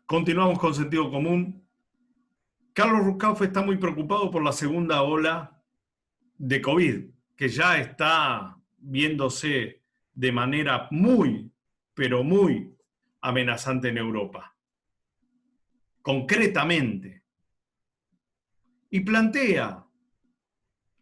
Continuamos con sentido común. Carlos Rucauf está muy preocupado por la segunda ola de COVID, que ya está viéndose de manera muy, pero muy amenazante en Europa. Concretamente. Y plantea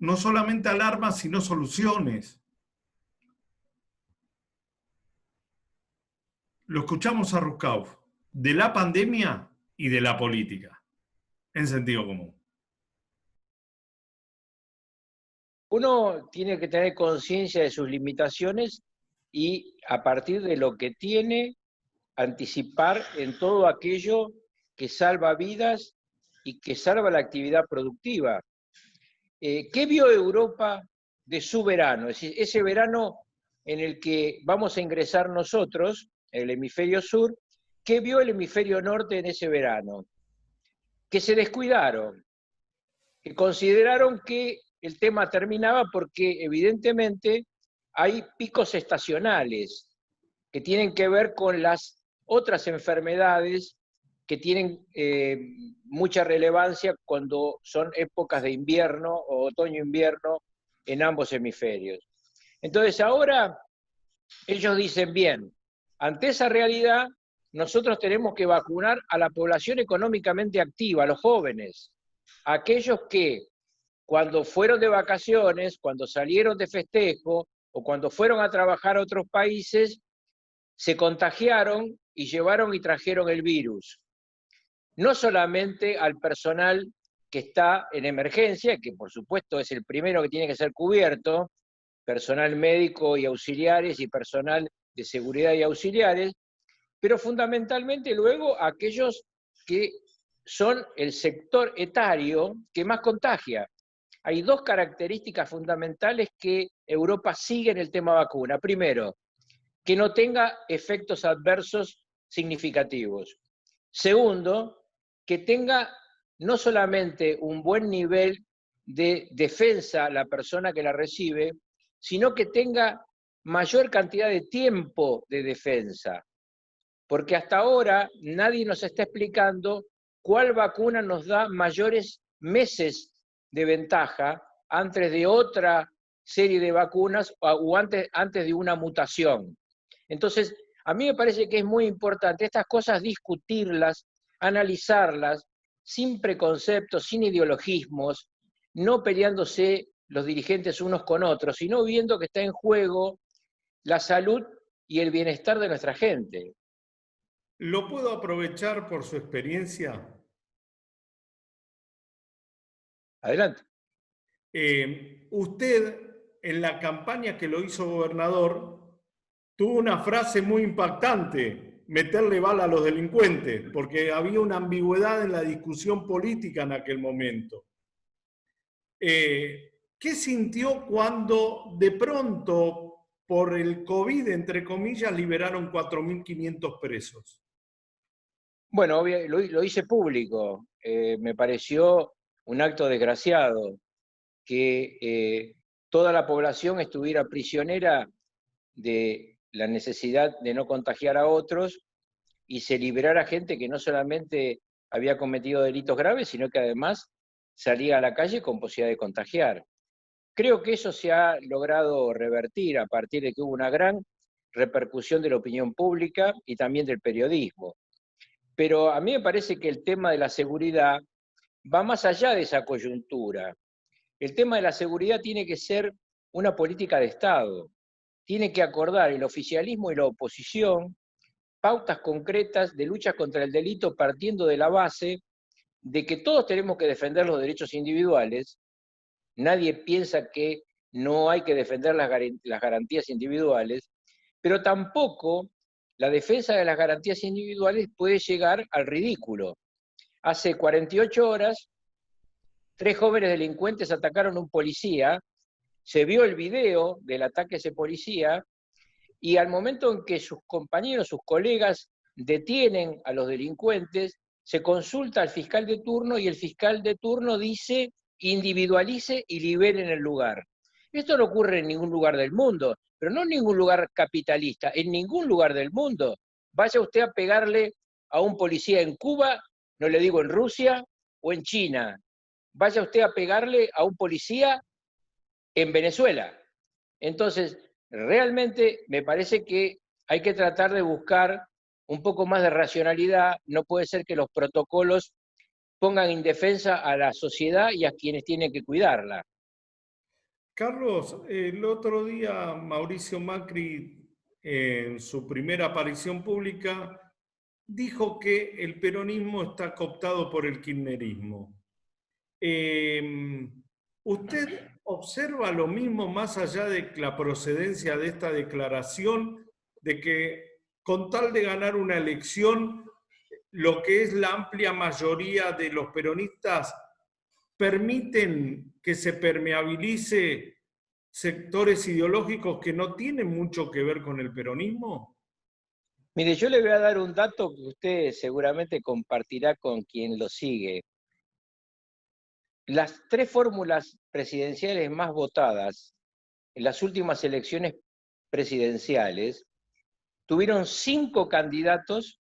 no solamente alarmas, sino soluciones. Lo escuchamos a Rucauf de la pandemia y de la política, en sentido común. Uno tiene que tener conciencia de sus limitaciones y a partir de lo que tiene, anticipar en todo aquello que salva vidas y que salva la actividad productiva. ¿Qué vio Europa de su verano? Es decir, ese verano en el que vamos a ingresar nosotros, el hemisferio sur, ¿qué vio el hemisferio norte en ese verano? Que se descuidaron, que consideraron que el tema terminaba porque evidentemente hay picos estacionales que tienen que ver con las otras enfermedades que tienen mucha relevancia cuando son épocas de invierno o otoño-invierno en ambos hemisferios. Entonces ahora ellos dicen, bien, ante esa realidad nosotros tenemos que vacunar a la población económicamente activa, a los jóvenes, a aquellos que cuando fueron de vacaciones, cuando salieron de festejo o cuando fueron a trabajar a otros países, se contagiaron y llevaron y trajeron el virus. No solamente al personal que está en emergencia, que por supuesto es el primero que tiene que ser cubierto, personal médico y auxiliares y personal de seguridad y auxiliares, pero fundamentalmente luego a aquellos que son el sector etario que más contagia. Hay dos características fundamentales que Europa sigue en el tema vacuna. Primero, que no tenga efectos adversos significativos. Segundo, que tenga no solamente un buen nivel de defensa la persona que la recibe, sino que tenga mayor cantidad de tiempo de defensa. Porque hasta ahora nadie nos está explicando cuál vacuna nos da mayores meses de ventaja antes de otra serie de vacunas o antes de una mutación. Entonces, a mí me parece que es muy importante estas cosas discutirlas, analizarlas, sin preconceptos, sin ideologismos, no peleándose los dirigentes unos con otros, sino viendo que está en juego la salud y el bienestar de nuestra gente. ¿Lo puedo aprovechar por su experiencia? Adelante. Usted, en la campaña que lo hizo gobernador, tuvo una frase muy impactante: meterle bala a los delincuentes, porque había una ambigüedad en la discusión política en aquel momento. ¿Qué sintió cuando de pronto, por el COVID, entre comillas, liberaron 4.500 presos? Bueno, lo hice público. Me pareció un acto desgraciado que toda la población estuviera prisionera de la necesidad de no contagiar a otros y se liberara gente que no solamente había cometido delitos graves, sino que además salía a la calle con posibilidad de contagiar. Creo que eso se ha logrado revertir a partir de que hubo una gran repercusión de la opinión pública y también del periodismo. Pero a mí me parece que el tema de la seguridad va más allá de esa coyuntura. El tema de la seguridad tiene que ser una política de Estado. Tiene que acordar el oficialismo y la oposición pautas concretas de lucha contra el delito partiendo de la base de que todos tenemos que defender los derechos individuales. Nadie piensa que no hay que defender las garantías individuales, pero tampoco la defensa de las garantías individuales puede llegar al ridículo. Hace 48 horas, 3 jóvenes delincuentes atacaron a un policía, se vio el video del ataque a ese policía, y al momento en que sus compañeros, sus colegas detienen a los delincuentes, se consulta al fiscal de turno y el fiscal de turno dice individualice y libere en el lugar. Esto no ocurre en ningún lugar del mundo, pero no en ningún lugar capitalista, en ningún lugar del mundo. Vaya usted a pegarle a un policía en Cuba, no le digo en Rusia o en China. Vaya usted a pegarle a un policía en Venezuela. Entonces, realmente me parece que hay que tratar de buscar un poco más de racionalidad. No puede ser que los protocolos pongan indefensa a la sociedad y a quienes tienen que cuidarla. Carlos, el otro día Mauricio Macri, en su primera aparición pública, dijo que el peronismo está cooptado por el kirchnerismo. ¿Usted observa lo mismo más allá de la procedencia de esta declaración, de que con tal de ganar una elección, lo que es la amplia mayoría de los peronistas permiten que se permeabilice sectores ideológicos que no tienen mucho que ver con el peronismo? Mire, yo le voy a dar un dato que usted seguramente compartirá con quien lo sigue. Las tres fórmulas presidenciales más votadas en las últimas elecciones presidenciales tuvieron 5 candidatos,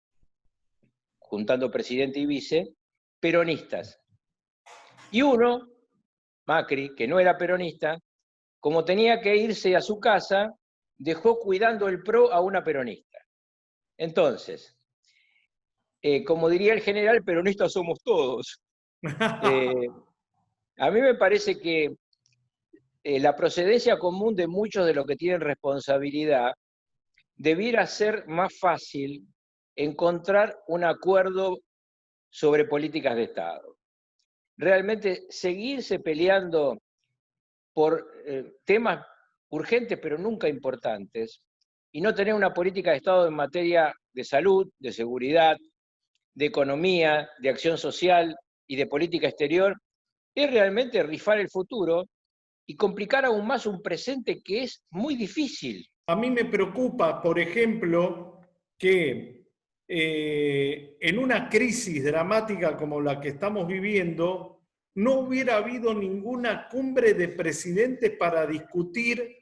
juntando presidente y vice, peronistas. Y uno, Macri, que no era peronista, como tenía que irse a su casa, dejó cuidando el PRO a una peronista. Entonces, como diría el general, peronistas somos todos. A mí me parece que la procedencia común de muchos de los que tienen responsabilidad debiera ser más fácil encontrar un acuerdo sobre políticas de Estado. Realmente seguirse peleando por temas urgentes pero nunca importantes y no tener una política de Estado en materia de salud, de seguridad, de economía, de acción social y de política exterior, es realmente rifar el futuro y complicar aún más un presente que es muy difícil. A mí me preocupa, por ejemplo, que en una crisis dramática como la que estamos viviendo, no hubiera habido ninguna cumbre de presidentes para discutir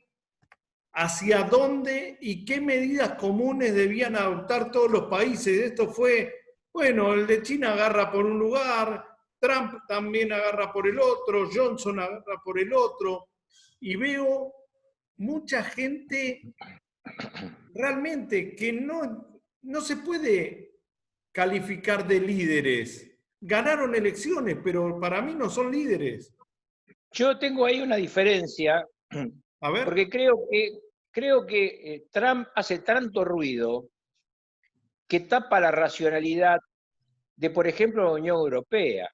hacia dónde y qué medidas comunes debían adoptar todos los países. Esto fue, bueno, el de China agarra por un lugar, Trump también agarra por el otro, Johnson agarra por el otro, y veo mucha gente realmente que no se puede calificar de líderes. Ganaron elecciones, pero para mí no son líderes. Yo tengo ahí una diferencia, A ver. porque creo que Trump hace tanto ruido que tapa la racionalidad de, por ejemplo, la Unión Europea.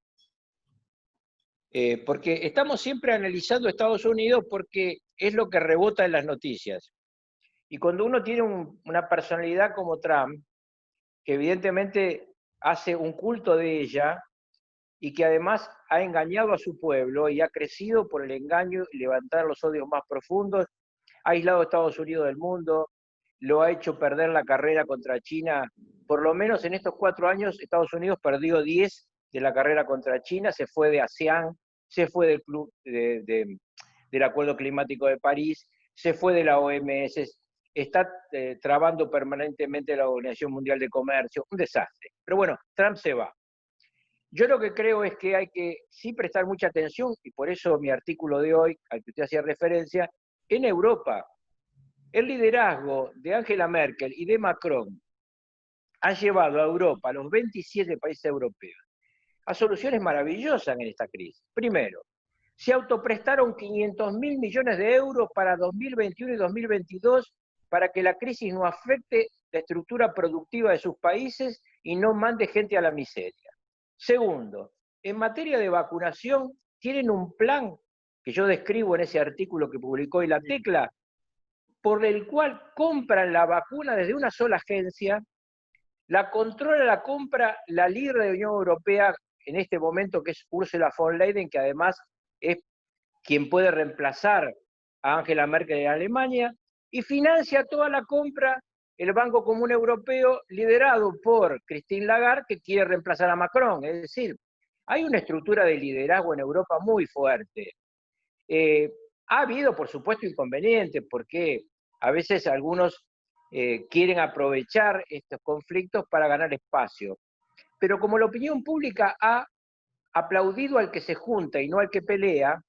Porque estamos siempre analizando Estados Unidos porque es lo que rebota en las noticias. Y cuando uno tiene una personalidad como Trump, que evidentemente hace un culto de ella y que además ha engañado a su pueblo y ha crecido por el engaño y levantar los odios más profundos, ha aislado a Estados Unidos del mundo, lo ha hecho perder la carrera contra China. Por lo menos en estos 4 años Estados Unidos perdió 10 de la carrera contra China, se fue de ASEAN, se fue del Club del Acuerdo Climático de París, se fue de la OMS, está trabando permanentemente la Organización Mundial de Comercio, un desastre. Pero bueno, Trump se va. Yo lo que creo es que hay que sí prestar mucha atención, y por eso mi artículo de hoy, al que usted hacía referencia, en Europa. El liderazgo de Angela Merkel y de Macron ha llevado a Europa, a los 27 países europeos, a soluciones maravillosas en esta crisis. Primero, se autoprestaron 500.000 millones de euros para 2021 y 2022 para que la crisis no afecte la estructura productiva de sus países y no mande gente a la miseria. Segundo, en materia de vacunación, tienen un plan que yo describo en ese artículo que publicó hoy La Tecla, por el cual compran la vacuna desde una sola agencia, la controla la compra la líder de la Unión Europea en este momento, que es Ursula von der Leyen, que además es quien puede reemplazar a Angela Merkel en Alemania, y financia toda la compra el Banco Común Europeo, liderado por Christine Lagarde, que quiere reemplazar a Macron. Es decir, hay una estructura de liderazgo en Europa muy fuerte. Ha habido, por supuesto, inconvenientes, porque a veces algunos quieren aprovechar estos conflictos para ganar espacio. Pero como la opinión pública ha aplaudido al que se junta y no al que pelea,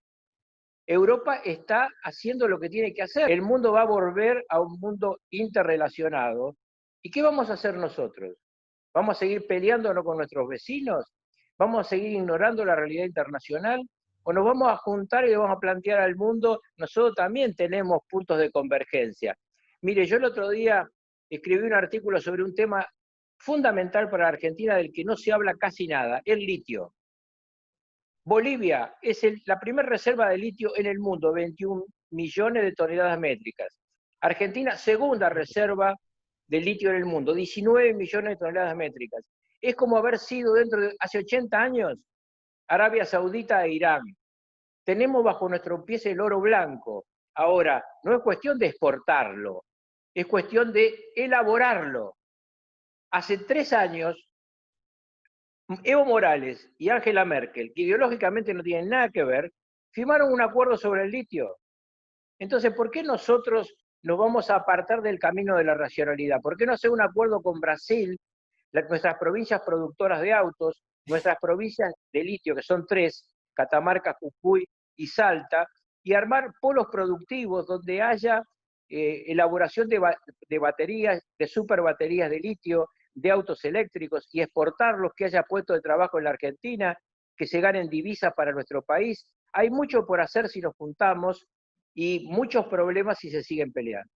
Europa está haciendo lo que tiene que hacer. El mundo va a volver a un mundo interrelacionado. ¿Y qué vamos a hacer nosotros? ¿Vamos a seguir peleándonos con nuestros vecinos? ¿Vamos a seguir ignorando la realidad internacional? ¿O nos vamos a juntar y le vamos a plantear al mundo, nosotros también tenemos puntos de convergencia? Mire, yo el otro día escribí un artículo sobre un tema fundamental para la Argentina del que no se habla casi nada, el litio. Bolivia es la primera reserva de litio en el mundo, 21 millones de toneladas métricas. Argentina, segunda reserva de litio en el mundo, 19 millones de toneladas métricas. Es como haber sido hace 80 años, Arabia Saudita e Irán. Tenemos bajo nuestros pies el oro blanco. Ahora, no es cuestión de exportarlo, es cuestión de elaborarlo. Hace 3 años, Evo Morales y Angela Merkel, que ideológicamente no tienen nada que ver, firmaron un acuerdo sobre el litio. Entonces, ¿por qué nosotros nos vamos a apartar del camino de la racionalidad? ¿Por qué no hacer un acuerdo con Brasil, nuestras provincias productoras de autos, nuestras provincias de litio, que son 3, Catamarca, Jujuy y Salta, y armar polos productivos donde haya elaboración de baterías, de superbaterías de litio, de autos eléctricos, y exportarlos, que haya puestos de trabajo en la Argentina, que se ganen divisas para nuestro país? Hay mucho por hacer si nos juntamos y muchos problemas si se siguen peleando.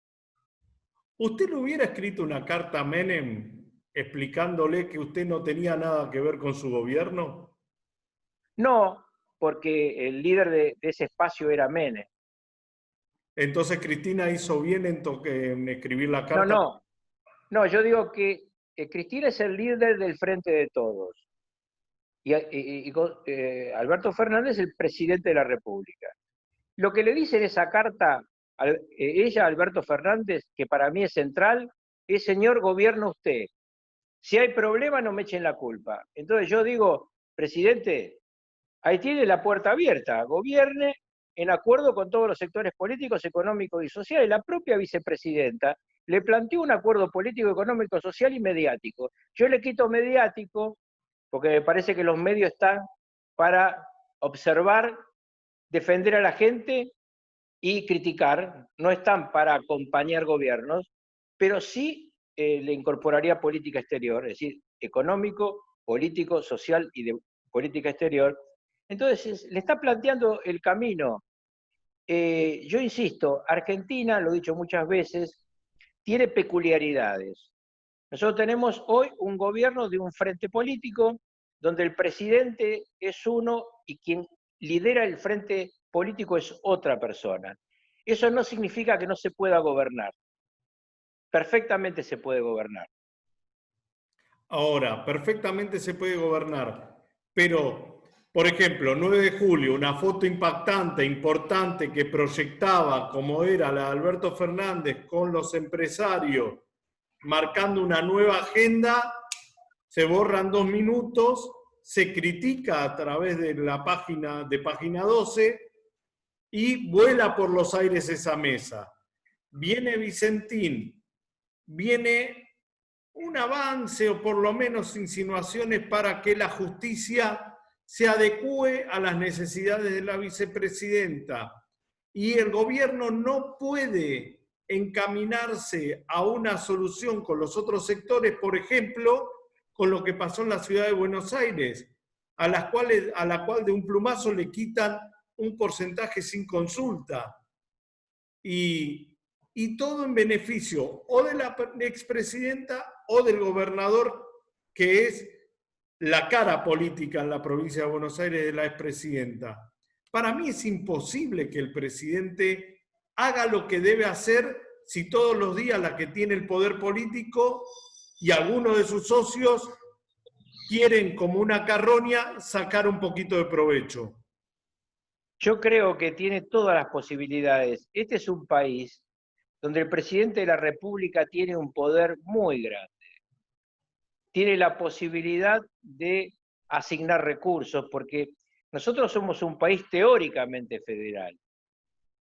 ¿Usted le hubiera escrito una carta a Menem explicándole que usted no tenía nada que ver con su gobierno? No, porque el líder de ese espacio era Menem. Entonces Cristina hizo bien en escribir la carta. No, yo digo que Cristina es el líder del Frente de Todos. Y Alberto Fernández es el presidente de la República. Lo que le dice en esa carta, ella, Alberto Fernández, que para mí es central, es: señor, gobierna usted. Si hay problema, no me echen la culpa. Entonces yo digo, presidente, ahí tiene la puerta abierta, gobierne en acuerdo con todos los sectores políticos, económicos y sociales. La propia vicepresidenta le planteó un acuerdo político, económico, social y mediático. Yo le quito mediático, porque me parece que los medios están para observar, defender a la gente y criticar, no están para acompañar gobiernos, pero sí le incorporaría política exterior, es decir, económico, político, social y de política exterior. Entonces, le está planteando el camino. Yo insisto, Argentina, lo he dicho muchas veces, tiene peculiaridades. Nosotros tenemos hoy un gobierno de un frente político donde el presidente es uno y quien lidera el frente político es otra persona. Eso no significa que no se pueda gobernar. Perfectamente se puede gobernar. Ahora, perfectamente se puede gobernar, pero, por ejemplo, 9 de julio, una foto impactante, importante, que proyectaba como era la de Alberto Fernández con los empresarios, marcando una nueva agenda, se borran 2 minutos, se critica a través de la página 12 y vuela por los aires esa mesa. Viene Vicentín, viene un avance o por lo menos insinuaciones para que la justicia se adecúe a las necesidades de la vicepresidenta. Y el gobierno no puede encaminarse a una solución con los otros sectores, por ejemplo, con lo que pasó en la ciudad de Buenos Aires, a la cual de un plumazo le quitan un porcentaje sin consulta. Y todo en beneficio o de la expresidenta o del gobernador, que es la cara política en la provincia de Buenos Aires de la expresidenta. Para mí es imposible que el presidente haga lo que debe hacer si todos los días la que tiene el poder político y algunos de sus socios quieren, como una carroña, sacar un poquito de provecho. Yo creo que tiene todas las posibilidades. Este es un país donde el presidente de la República tiene un poder muy grande. Tiene la posibilidad de asignar recursos, porque nosotros somos un país teóricamente federal,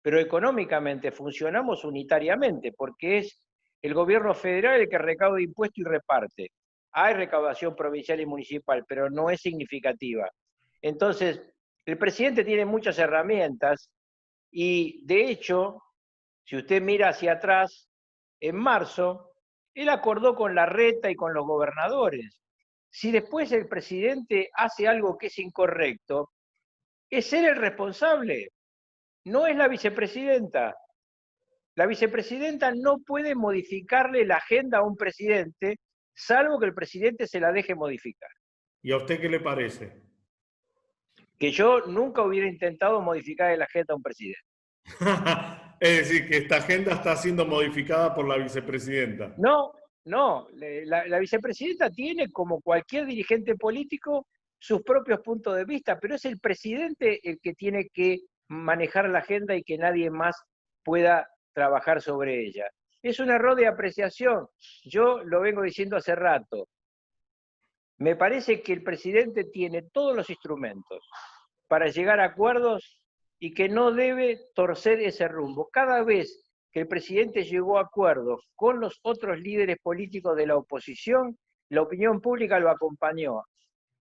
pero económicamente funcionamos unitariamente, porque es El gobierno federal es el que recauda impuestos y reparte. Hay recaudación provincial y municipal, pero no es significativa. Entonces, el presidente tiene muchas herramientas y, de hecho, si usted mira hacia atrás, en marzo, él acordó con Larreta y con los gobernadores. Si después el presidente hace algo que es incorrecto, es él el responsable, no es la vicepresidenta. La vicepresidenta no puede modificarle la agenda a un presidente, salvo que el presidente se la deje modificar. ¿Y a usted qué le parece? Que yo nunca hubiera intentado modificar la agenda a un presidente. Es decir, que esta agenda está siendo modificada por la vicepresidenta. No, no, la vicepresidenta tiene, como cualquier dirigente político, sus propios puntos de vista, pero es el presidente el que tiene que manejar la agenda y que nadie más pueda trabajar sobre ella. Es un error de apreciación. Yo lo vengo diciendo hace rato. Me parece que el presidente tiene todos los instrumentos para llegar a acuerdos y que no debe torcer ese rumbo. Cada vez que el presidente llegó a acuerdos con los otros líderes políticos de la oposición, la opinión pública lo acompañó,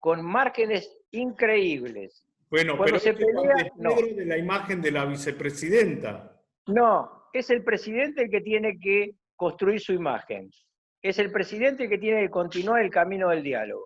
con márgenes increíbles. Bueno, Cuando pero se este es pelea, San no. Pedro de la imagen de la vicepresidenta. No, es el presidente el que tiene que construir su imagen. Es el presidente el que tiene que continuar el camino del diálogo.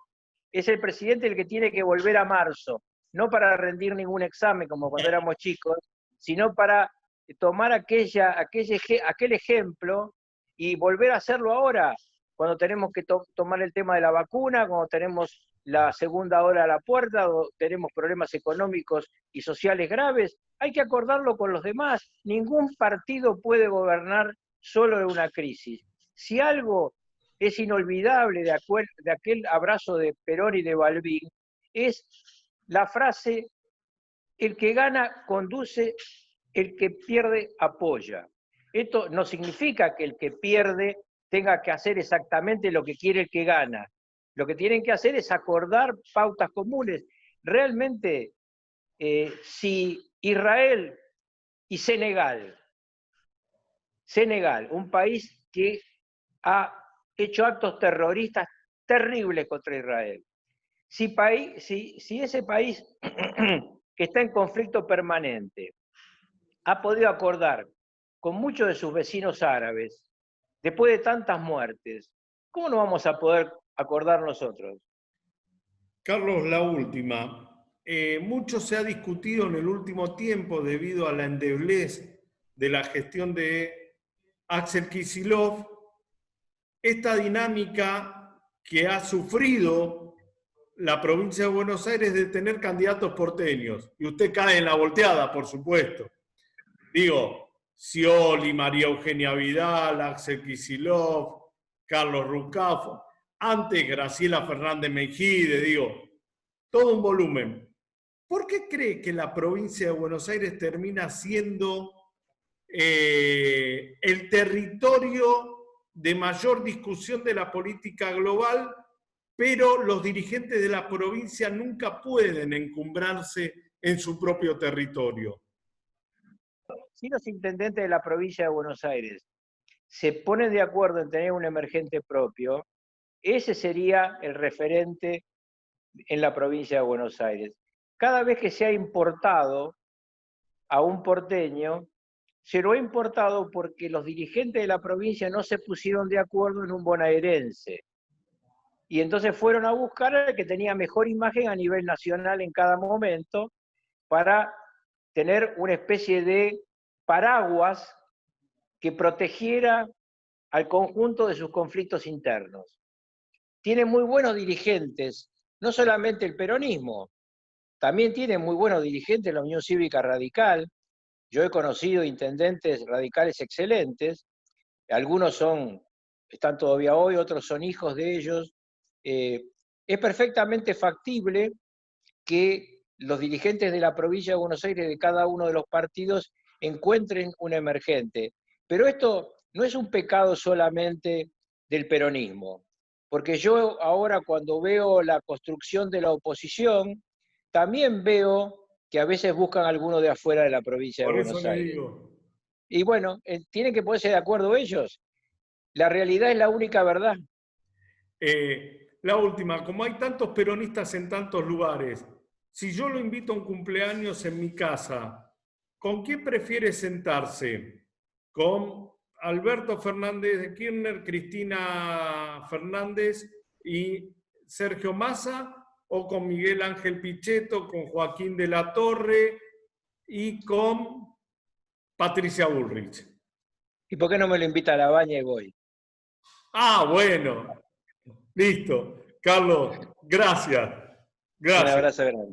Es el presidente el que tiene que volver a marzo, no para rendir ningún examen como cuando éramos chicos, sino para tomar aquel ejemplo y volver a hacerlo ahora, cuando tenemos que tomar el tema de la vacuna, cuando tenemos la segunda ola a la puerta, o tenemos problemas económicos y sociales graves, hay que acordarlo con los demás. Ningún partido puede gobernar solo en una crisis. Si algo es inolvidable de aquel abrazo de Perón y de Balbín, es la frase: el que gana conduce, el que pierde apoya. Esto no significa que el que pierde tenga que hacer exactamente lo que quiere el que gana. Lo que tienen que hacer es acordar pautas comunes. Realmente, si Israel y Senegal, un país que ha hecho actos terroristas terribles contra Israel, si ese país que está en conflicto permanente ha podido acordar con muchos de sus vecinos árabes, después de tantas muertes, ¿cómo no vamos a poder acordar nosotros? Carlos, la última. Mucho se ha discutido en el último tiempo debido a la endeblez de la gestión de Axel Kicillof, esta dinámica que ha sufrido la provincia de Buenos Aires de tener candidatos porteños. Y usted cae en la volteada, por supuesto. Digo, Scioli, María Eugenia Vidal, Axel Kicillof, Carlos Ruccafo, antes Graciela Fernández Mejide, digo, todo un volumen. ¿Por qué cree que la provincia de Buenos Aires termina siendo el territorio de mayor discusión de la política global, pero los dirigentes de la provincia nunca pueden encumbrarse en su propio territorio? Si los intendentes de la provincia de Buenos Aires se ponen de acuerdo en tener un emergente propio, ese sería el referente en la provincia de Buenos Aires. Cada vez que se ha importado a un porteño, se lo ha importado porque los dirigentes de la provincia no se pusieron de acuerdo en un bonaerense. Y entonces fueron a buscar al que tenía mejor imagen a nivel nacional en cada momento para tener una especie de paraguas que protegiera al conjunto de sus conflictos internos. Tiene muy buenos dirigentes, no solamente el peronismo, también tiene muy buenos dirigentes la Unión Cívica Radical. Yo he conocido intendentes radicales excelentes, algunos están todavía hoy, otros son hijos de ellos. Es perfectamente factible que los dirigentes de la provincia de Buenos Aires, de cada uno de los partidos, encuentren un emergente. Pero esto no es un pecado solamente del peronismo, porque yo ahora, cuando veo la construcción de la oposición, también veo que a veces buscan alguno de afuera de la provincia de Por eso Buenos le Aires. digo. Y bueno, tienen que ponerse de acuerdo ellos. La realidad es la única verdad. La última, como hay tantos peronistas en tantos lugares, si yo lo invito a un cumpleaños en mi casa, ¿con quién prefiere sentarse? ¿Con Alberto Fernández de Kirchner, Cristina Fernández y Sergio Massa? ¿O con Miguel Ángel Pichetto, con Joaquín de la Torre y con Patricia Bullrich? ¿Y por qué no me lo invita a la baña y voy? Ah, bueno. Listo. Carlos, gracias. Un Gracias. abrazo grande.